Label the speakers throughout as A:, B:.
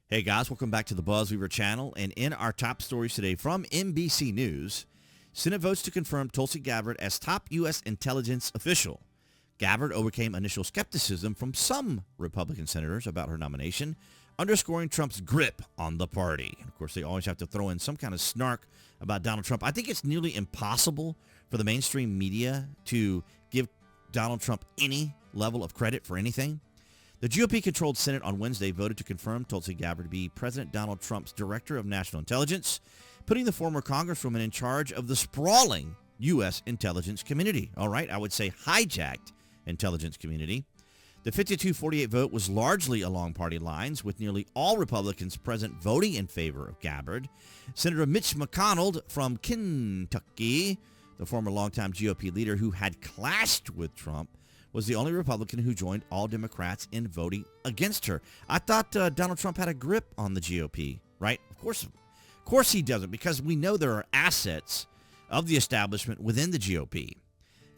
A: Hey guys, welcome back to the BuzWeaver channel. And in our top stories today from NBC News, Senate votes to confirm Tulsi Gabbard as top U.S. intelligence official. Gabbard overcame initial skepticism from some Republican senators about her nomination, underscoring Trump's grip on the party. And of course, they always have to throw in some kind of snark about Donald Trump. I think it's nearly impossible for the mainstream media to give Donald Trump any level of credit for anything. The GOP-controlled Senate on Wednesday voted to confirm Tulsi Gabbard to be President Donald Trump's Director of National Intelligence, putting the former Congresswoman in charge of the sprawling U.S. intelligence community. All right, I would say hijacked intelligence community. The 52-48 vote was largely along party lines, with nearly all Republicans present voting in favor of Gabbard. Senator Mitch McConnell from Kentucky, the former longtime GOP leader who had clashed with Trump, was the only Republican who joined all Democrats in voting against her. I thought Donald Trump had a grip on the GOP, right? Of course he doesn't, because we know there are assets of the establishment within the GOP.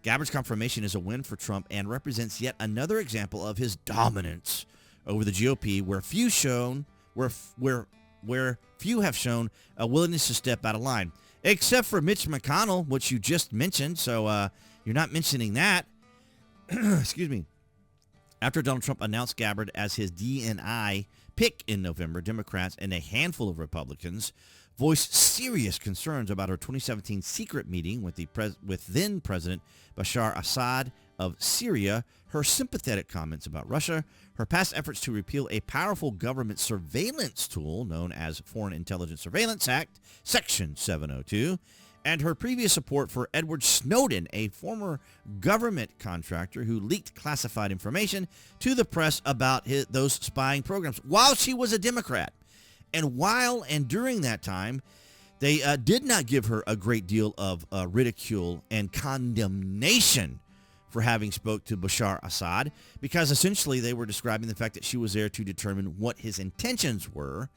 A: Gabbard's confirmation is a win for Trump and represents yet another example of his dominance over the GOP, where few have shown a willingness to step out of line, except for Mitch McConnell, which you just mentioned. So you're not mentioning that. Excuse me. After Donald Trump announced Gabbard as his DNI pick in November, Democrats and a handful of Republicans voiced serious concerns about her 2017 secret meeting with then President Bashar Assad of Syria, her sympathetic comments about Russia, her past efforts to repeal a powerful government surveillance tool known as Foreign Intelligence Surveillance Act, Section 702, and her previous support for Edward Snowden, a former government contractor who leaked classified information to the press about those spying programs while she was a Democrat. And during that time, they did not give her a great deal of ridicule and condemnation for having spoke to Bashar Assad, because essentially they were describing the fact that she was there to determine what his intentions were.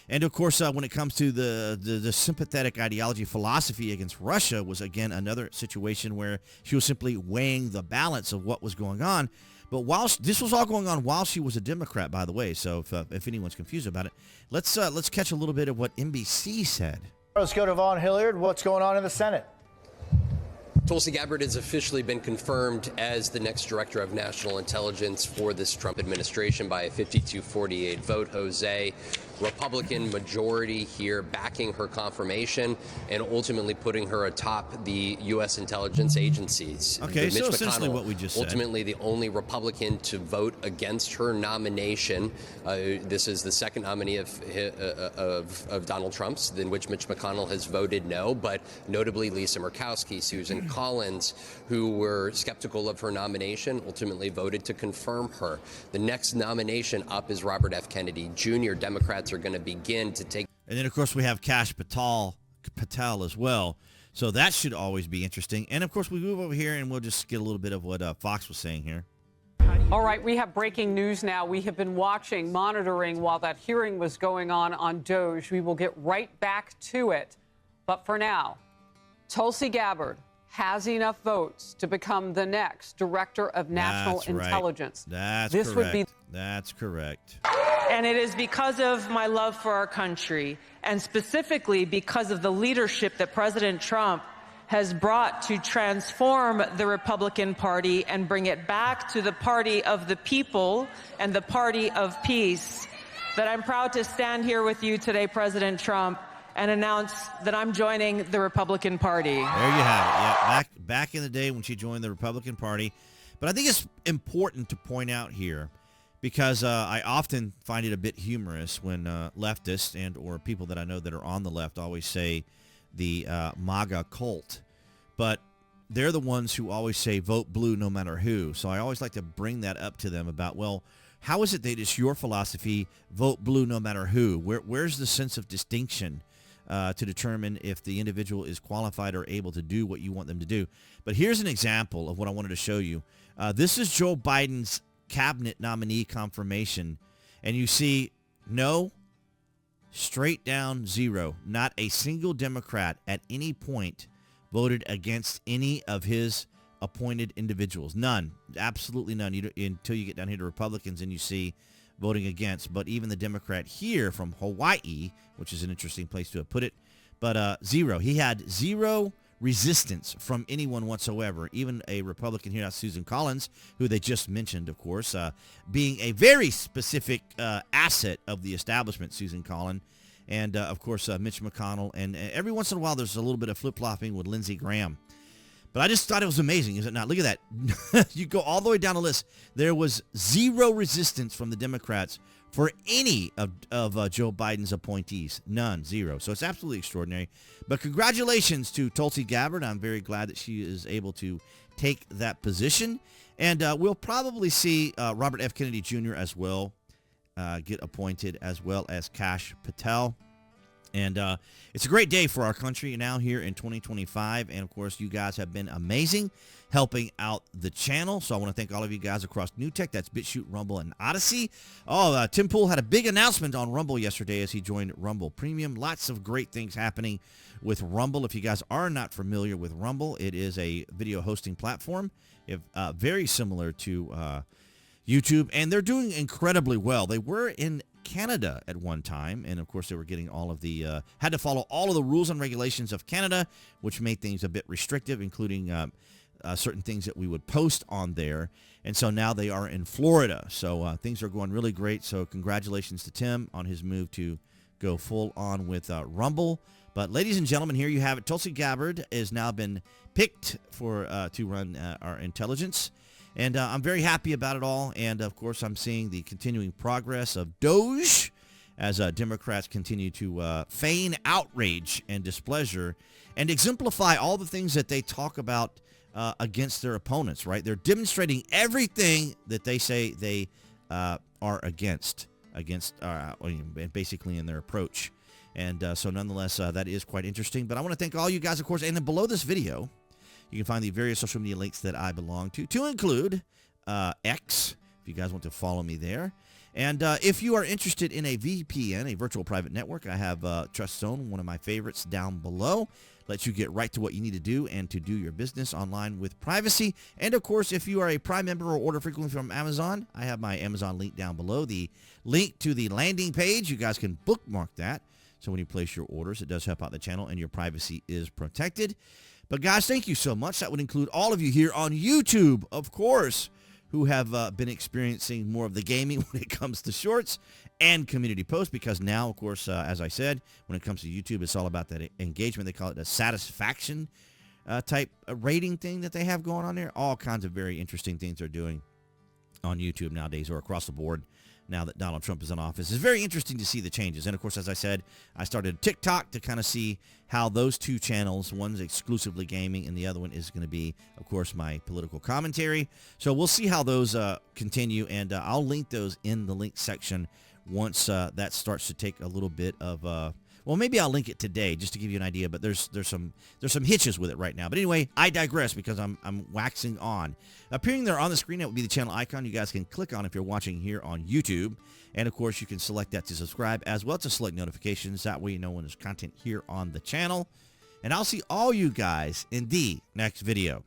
A: And, of course, when it comes to the sympathetic ideology philosophy against Russia was, again, another situation where she was simply weighing the balance of what was going on. But this was all going on while she was a Democrat, by the way, so if anyone's confused about it, let's catch a little bit of what NBC said.
B: Let's go to Vaughn Hilliard. What's going on in the Senate?
C: Tulsi Gabbard has officially been confirmed as the next director of national intelligence for this Trump administration by a 52-48 vote. Jose, Republican majority here backing her confirmation and ultimately putting her atop the U.S. intelligence agencies.
A: Okay, so essentially what we just said.
C: Ultimately the only Republican to vote against her nomination. This is the second nominee of Donald Trump's, in which Mitch McConnell has voted no, but notably Lisa Murkowski, Susan Collins, who were skeptical of her nomination, ultimately voted to confirm her. The next nomination up is Robert F. Kennedy Jr. Democrats are going to begin to take.
A: And then, of course, we have Kash Patel as well. So that should always be interesting. And, of course, we move over here and we'll just get a little bit of what Fox was saying here.
D: All right, we have breaking news now. We have been monitoring while that hearing was going on DOJ. We will get right back to it. But for now, Tulsi Gabbard has enough votes to become the next Director of National Intelligence.
A: That's correct.
E: And it is because of my love for our country, and specifically because of the leadership that President Trump has brought to transform the Republican Party and bring it back to the party of the people and the party of peace, that I'm proud to stand here with you today, President Trump, and announce that I'm joining the Republican Party.
A: There you have it. Yeah, back in the day when she joined the Republican Party. But I think it's important to point out here, because I often find it a bit humorous when leftists and or people that I know that are on the left always say the MAGA cult. But they're the ones who always say vote blue no matter who. So I always like to bring that up to them about, well, how is it that it's your philosophy, vote blue no matter who? Where's the sense of distinction to determine if the individual is qualified or able to do what you want them to do? But here's an example of what I wanted to show you. This is Joe Biden's cabinet nominee confirmation, and you see no, straight down zero. Not a single Democrat at any point voted against any of his appointed individuals. None. Absolutely none. Until you get down here to Republicans and you see voting against. But even the Democrat here from Hawaii, which is an interesting place to have put it, but zero. He had zero resistance from anyone whatsoever. Even a Republican here, Susan Collins, who they just mentioned, of course, being a very specific asset of the establishment, Susan Collins. And, of course, Mitch McConnell. And every once in a while, there's a little bit of flip-flopping with Lindsey Graham. But I just thought it was amazing, is it not? Look at that. You go all the way down the list. There was zero resistance from the Democrats for any of Joe Biden's appointees. None. Zero. So it's absolutely extraordinary. But congratulations to Tulsi Gabbard. I'm very glad that she is able to take that position. And we'll probably see Robert F. Kennedy Jr. as well get appointed, as well as Kash Patel. And it's a great day for our country now here in 2025. And, of course, you guys have been amazing helping out the channel. So I want to thank all of you guys across New Tech. That's BitChute, Rumble, and Odyssey. Oh, Tim Pool had a big announcement on Rumble yesterday as he joined Rumble Premium. Lots of great things happening with Rumble. If you guys are not familiar with Rumble, it is a video hosting platform, very similar to YouTube. And they're doing incredibly well. They were in Canada at one time, and of course they were getting all of the had to follow all of the rules and regulations of Canada, which made things a bit restrictive, including certain things that we would post on there. And so now they are in Florida, so things are going really great. So congratulations to Tim on his move to go full on with Rumble. But ladies and gentlemen, here you have it. Tulsi Gabbard has now been picked for to run our intelligence. And I'm very happy about it all. And, of course, I'm seeing the continuing progress of Doge as Democrats continue to feign outrage and displeasure and exemplify all the things that they talk about against their opponents, right? They're demonstrating everything that they say they are against basically in their approach. And so, nonetheless, that is quite interesting. But I want to thank all you guys, of course. And then below this video, you can find the various social media links that I belong to include X, if you guys want to follow me there. And if you are interested in a VPN, a virtual private network, I have TrustZone, one of my favorites, down below. Lets you get right to what you need to do and to do your business online with privacy. And, of course, if you are a Prime member or order frequently from Amazon, I have my Amazon link down below. The link to the landing page, you guys can bookmark that. So when you place your orders, it does help out the channel and your privacy is protected. But, guys, thank you so much. That would include all of you here on YouTube, of course, who have been experiencing more of the gaming when it comes to shorts and community posts, because now, of course, as I said, when it comes to YouTube, it's all about that engagement. They call it a satisfaction type rating thing that they have going on there. All kinds of very interesting things they're doing on YouTube nowadays or across the board now that Donald Trump is in office. It's very interesting to see the changes. And, of course, as I said, I started TikTok to kind of see how those two channels, one's exclusively gaming and the other one is going to be, of course, my political commentary. So we'll see how those continue, and I'll link those in the link section once that starts to take a little bit of well, maybe I'll link it today just to give you an idea, but there's some hitches with it right now. But anyway, I digress because I'm waxing on. Appearing there on the screen, that would be the channel icon you guys can click on if you're watching here on YouTube. And, of course, you can select that to subscribe as well to select notifications. That way you know when there's content here on the channel. And I'll see all you guys in the next video.